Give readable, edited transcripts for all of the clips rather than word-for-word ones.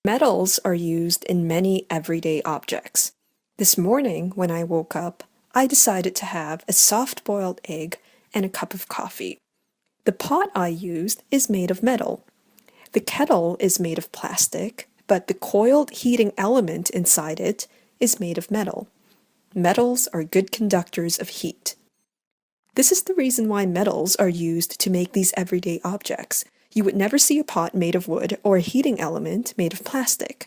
Metals are used in many everyday objects. This morning, when I woke up, I decided to have a soft-boiled egg and a cup of coffee. The pot I used is made of metal. The kettle is made of plastic, but the coiled heating element inside it is made of metal. Metals are good conductors of heat. This is the reason why metals are used to make these everyday objects. You would never see a pot made of wood or a heating element made of plastic.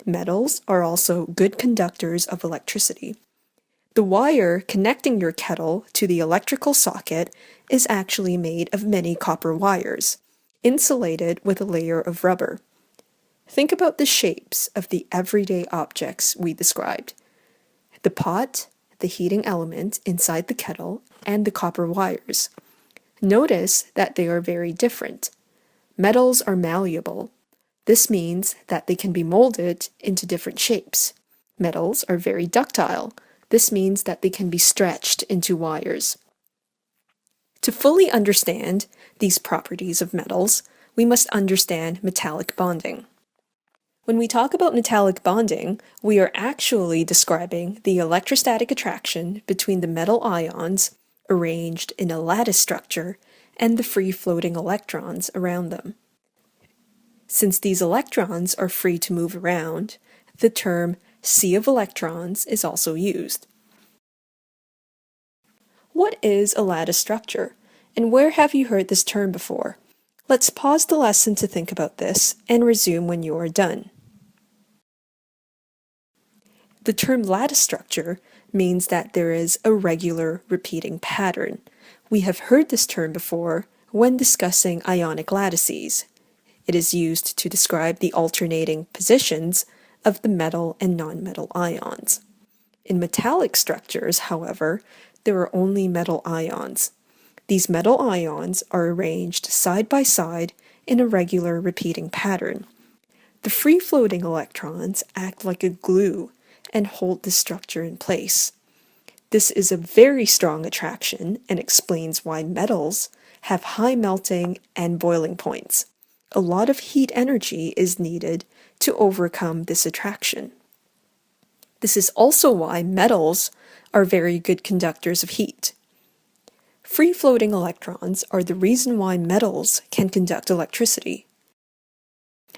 Metals are also good conductors of electricity. The wire connecting your kettle to the electrical socket is actually made of many copper wires, insulated with a layer of rubber. Think about the shapes of the everyday objects we described. The pot, the heating element inside the kettle, and the copper wires. Notice that they are very different. Metals are malleable. This means that they can be molded into different shapes. Metals are very ductile. This means that they can be stretched into wires. To fully understand these properties of metals, we must understand metallic bonding. When we talk about metallic bonding, we are actually describing the electrostatic attraction between the metal ions arranged in a lattice structure and the free-floating electrons around them. Since these electrons are free to move around, the term sea of electrons is also used. What is a lattice structure, and where have you heard this term before? Let's pause the lesson to think about this and resume when you are done. The term lattice structure means that there is a regular repeating pattern. We have heard this term before when discussing ionic lattices. It is used to describe the alternating positions of the metal and nonmetal ions. In metallic structures, however, there are only metal ions. These metal ions are arranged side by side in a regular repeating pattern. The free-floating electrons act like a glue and hold the structure in place. This is a very strong attraction and explains why metals have high melting and boiling points. A lot of heat energy is needed to overcome this attraction. This is also why metals are very good conductors of heat. Free-floating electrons are the reason why metals can conduct electricity.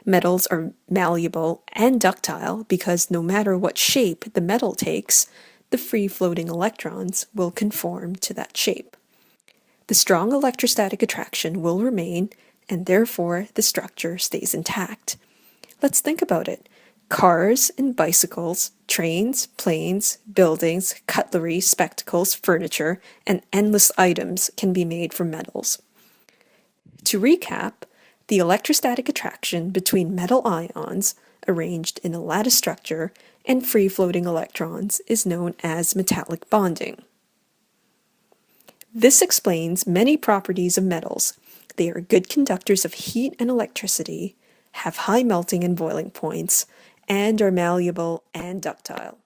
Metals are malleable and ductile because no matter what shape the metal takes, the free-floating electrons will conform to that shape. The strong electrostatic attraction will remain, and therefore the structure stays intact. Let's think about it. Cars and bicycles, trains, planes, buildings, cutlery, spectacles, furniture, and endless items can be made from metals. To recap, the electrostatic attraction between metal ions arranged in a lattice structure and free-floating electrons is known as metallic bonding. This explains many properties of metals. They are good conductors of heat and electricity, have high melting and boiling points, and are malleable and ductile.